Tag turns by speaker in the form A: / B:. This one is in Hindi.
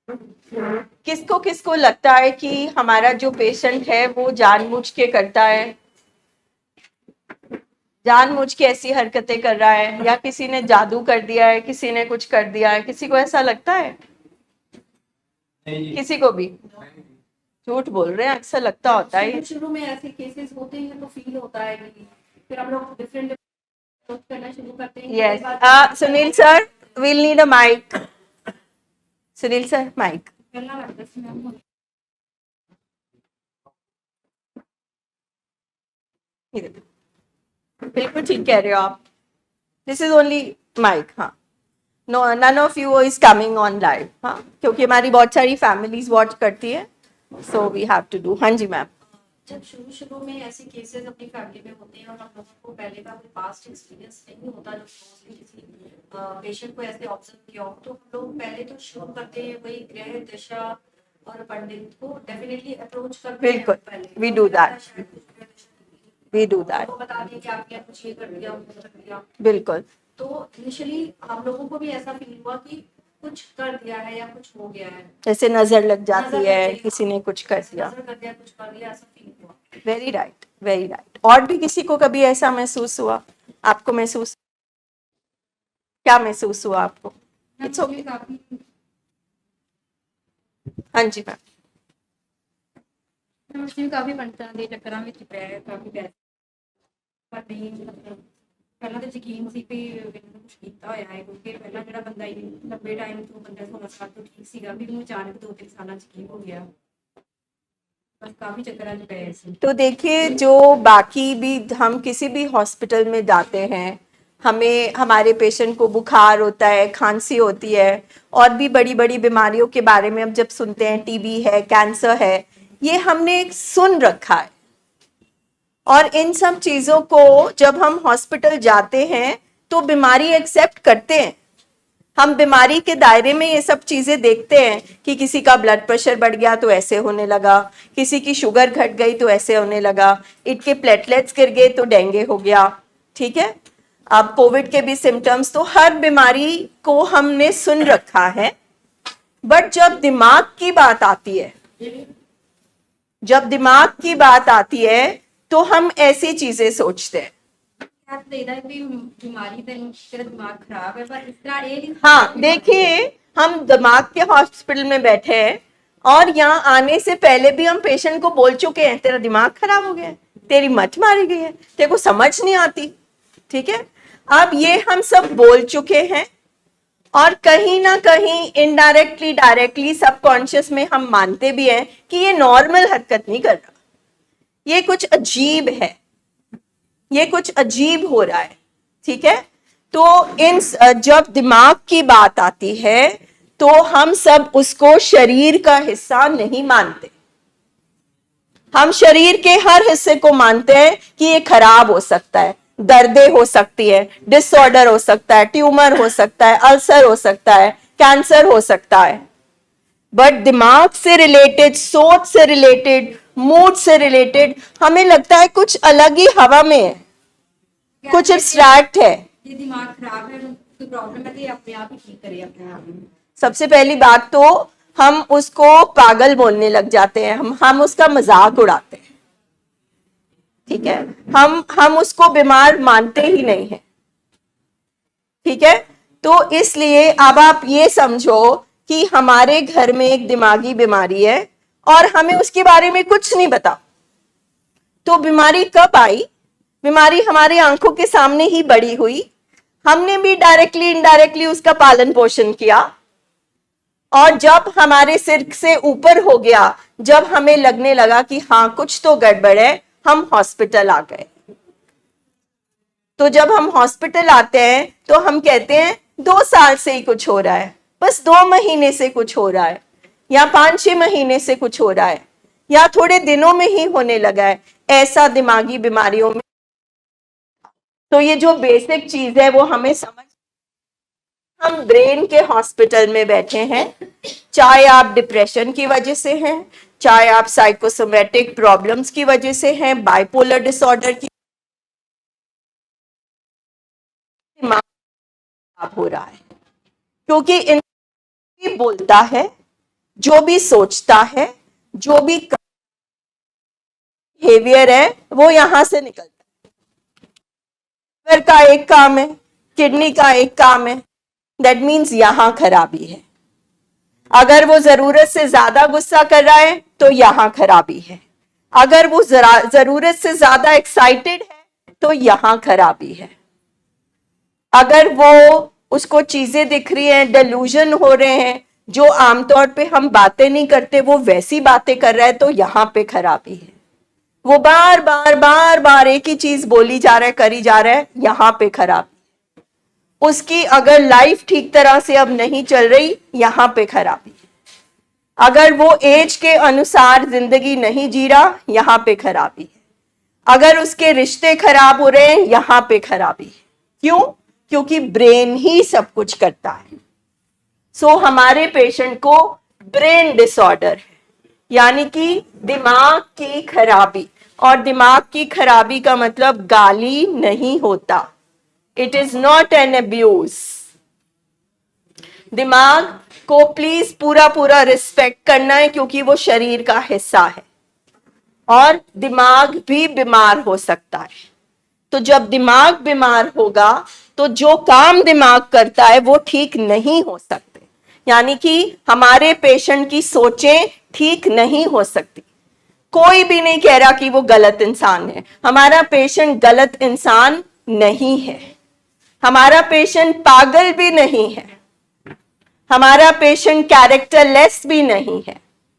A: किसको किसको लगता है कि हमारा जो पेशेंट है वो जानबूझ के करता है, जानबूझ के ऐसी हरकतें कर रहा है, या किसी ने जादू कर दिया है, किसी ने कुछ कर दिया है, किसी को ऐसा लगता है? किसी को भी? झूठ बोल रहे हैं, अक्सर लगता होता है।
B: शुरू में ऐसे केसेस होते हैं तो फील होता है कि फिर हम लोग डिफरेंट करना शुरू करते हैं।
A: Yes, Sunil sir, we'll need a mic. Sunil sir, mic. बिल्कुल ठीक कह रहे हो आप। This is only mic. हाँ, no, none of you is coming on live. हाँ, क्योंकि हमारी बहुत सारी फैमिलीज वॉच करती है, so we have to do. हाँ जी मैम।
B: जब शुरू में ऐसे केसेस अपनी फैमिली में होते हैं और हम लोगों को पहले का कोई पास्ट एक्सपीरियंस नहीं होता, जो किसी पेशेंट को ऐसे ऑब्जर्व किया हो, तो हम लोग पहले तो शुरू करते हैं वही ग्रह दशा और पंडित को डेफिनेटली अप्रोच करते हैं।
A: बिल्कुल, we do that, we do that.
B: बता दिए कि आपने कुछ ये कर दिया, वो कर दिया।
A: बिल्कुल।
B: तो इनिशियली हम लोगों को भी ऐसा फील हुआ कि कुछ कर दिया है या कुछ हो गया है,
A: जैसे नजर लग जाती है, किसी ने कुछ कर दिया,
B: नजर कर दिया, कुछ कर दिया, ऐसा फील हुआ।
A: Very right, very right. और भी किसी को कभी ऐसा महसूस हुआ? आपको महसूस, क्या महसूस हुआ आपको? It's okay. हाँ जी मैम।
B: काफी पंचायत ਦੇ ਚੱਕਰਾਂ ਵਿੱਚ ਪਿਆ ਕਾਫੀ ਪੈਸੇ ਪਰ ਨਹੀਂ ਪਹਿਲਾਂ ਤਾਂ ਯਕੀਨ ਸੀ ਵੀ ਮੈਨੂੰ ਕੁਝ ਕੀਤਾ ਹੋਇਆ ਹੈ, ਕਿਉਂਕਿ ਪਹਿਲਾਂ ਜਿਹੜਾ ਬੰਦਾ ਹੀ ਲੰਬੇ ਟਾਈਮ ਤੋਂ ਬੰਦਾ 16 ਸਾਲ ਤੋਂ ਠੀਕ ਸੀਗਾ, ਵੀ ਉਹਨੂੰ ਅਚਾਨਕ 2-3 ਸਾਲਾਂ ਚ ਕੀ ਹੋ ਗਿਆ, बस काफी चक्करां च पए सी।
A: तो देखिए, जो बाकी भी हम किसी भी हॉस्पिटल में जाते हैं, हमें हमारे पेशेंट को बुखार होता है, खांसी होती है, और भी बड़ी बड़ी बीमारियों के बारे में हम जब सुनते हैं, टीबी है, कैंसर है, ये हमने सुन रखा है। और इन सब चीजों को जब हम हॉस्पिटल जाते हैं तो बीमारी एक्सेप्ट करते हैं। हम बीमारी के दायरे में ये सब चीजें देखते हैं कि किसी का ब्लड प्रेशर बढ़ गया तो ऐसे होने लगा, किसी की शुगर घट गई तो ऐसे होने लगा, इनके प्लेटलेट्स गिर गए तो डेंगू हो गया। ठीक है, अब कोविड के भी सिम्टम्स, तो हर बीमारी को हमने सुन रखा है। बट जब दिमाग की बात आती है, जब दिमाग की बात आती है तो हम ऐसी चीजें सोचते हैं। हाँ, देखिए, हम दिमाग के हॉस्पिटल में बैठे हैं और यहाँ आने से पहले भी हम पेशेंट को बोल चुके हैं तेरा दिमाग खराब हो गया है, तेरी मत मारी गई है, तेरे को समझ नहीं आती। ठीक है, अब ये हम सब बोल चुके हैं और कहीं ना कहीं इनडायरेक्टली डायरेक्टली सबकॉन्शियस में हम मानते भी हैं कि ये नॉर्मल हरकत नहीं कर रहा, ये कुछ अजीब है, ये कुछ अजीब हो रहा है। ठीक है, तो इन जब दिमाग की बात आती है तो हम सब उसको शरीर का हिस्सा नहीं मानते, हम शरीर के हर हिस्से को मानते हैं कि ये खराब हो सकता है, दर्दें हो सकती है, डिसऑर्डर हो सकता है, ट्यूमर हो सकता है, अल्सर हो सकता है, कैंसर हो सकता है। बट दिमाग से रिलेटेड, सोच से रिलेटेड, मूड से रिलेटेड हमें लगता है कुछ अलग ही हवा में है, कुछ एब्स्ट्रैक्ट है।
B: ये दिमाग खराब है, कोई प्रॉब्लम है तो ये अपने आप ही ठीक करे अपने आप।
A: सबसे पहली बात तो हम उसको पागल बोलने लग जाते हैं, हम उसका मजाक उड़ाते हैं। ठीक है, हम उसको बीमार मानते ही नहीं है। ठीक है, तो इसलिए अब आप ये समझो कि हमारे घर में एक दिमागी बीमारी है और हमें उसके बारे में कुछ नहीं पता। तो बीमारी कब आई? बीमारी हमारी आंखों के सामने ही बड़ी हुई, हमने भी डायरेक्टली इनडायरेक्टली उसका पालन पोषण किया, और जब हमारे सिर से ऊपर हो गया, जब हमें लगने लगा कि हाँ कुछ तो गड़बड़ है, हम हॉस्पिटल आ गए। तो जब हम हॉस्पिटल आते हैं तो हम कहते हैं 2 साल से ही कुछ हो रहा है, बस 2 महीने से कुछ हो रहा है, या 5-6 महीने से कुछ हो रहा है, या थोड़े दिनों में ही होने लगा है। ऐसा दिमागी बीमारियों में तो ये जो बेसिक चीज है वो हमें समझ, हम ब्रेन के हॉस्पिटल में बैठे हैं, चाहे आप डिप्रेशन की वजह से हैं, चाहे आप साइकोसोमेटिक प्रॉब्लम्स की वजह से हैं, बाइपोलर डिसऑर्डर की, दिमाग खराब हो रहा है क्योंकि इन बोलता है जो भी सोचता है, जो भी बिहेवियर है, वो यहां से निकलता है। लिवर का एक काम है, किडनी का एक काम है, दैट मीन्स यहां खराबी है। अगर वो जरूरत से ज्यादा गुस्सा कर रहा है तो यहां खराबी है। अगर वो जरूरत से ज्यादा एक्साइटेड है तो यहां खराबी है। अगर वो उसको चीजें दिख रही हैं, डेल्यूजन हो रहे हैं, जो आमतौर पे हम बातें नहीं करते वो वैसी बातें कर रहा है, तो यहां पे खराबी है। वो बार बार बार बार एक ही चीज बोली जा रहा है, करी जा रहा है, यहां पे खराबी। उसकी अगर लाइफ ठीक तरह से अब नहीं चल रही, यहां पे खराबी है। अगर वो एज के अनुसार जिंदगी नहीं जी रहा, यहां पे खराबी है। अगर उसके रिश्ते खराब हो रहे हैं, यहां पे खराबी है। क्यों? क्योंकि ब्रेन ही सब कुछ करता है। सो हमारे पेशेंट को ब्रेन डिसऑर्डर है, यानी कि दिमाग की खराबी। और दिमाग की खराबी का मतलब गाली नहीं होता। It is not an abuse. दिमाग को प्लीज पूरा पूरा रिस्पेक्ट करना है, क्योंकि वो शरीर का हिस्सा है और दिमाग भी बीमार हो सकता है। तो जब दिमाग बीमार होगा तो जो काम दिमाग करता है वो ठीक नहीं हो सकते। यानी कि हमारे पेशेंट की सोचें ठीक नहीं हो सकती। कोई भी नहीं कह रहा कि वो गलत इंसान है। हमारा पेशेंट गलत इंसान नहीं है। हमारा पेशेंट पागल भी नहीं है। हमारा पेशेंट कैरेक्टरलेस भी नहीं है।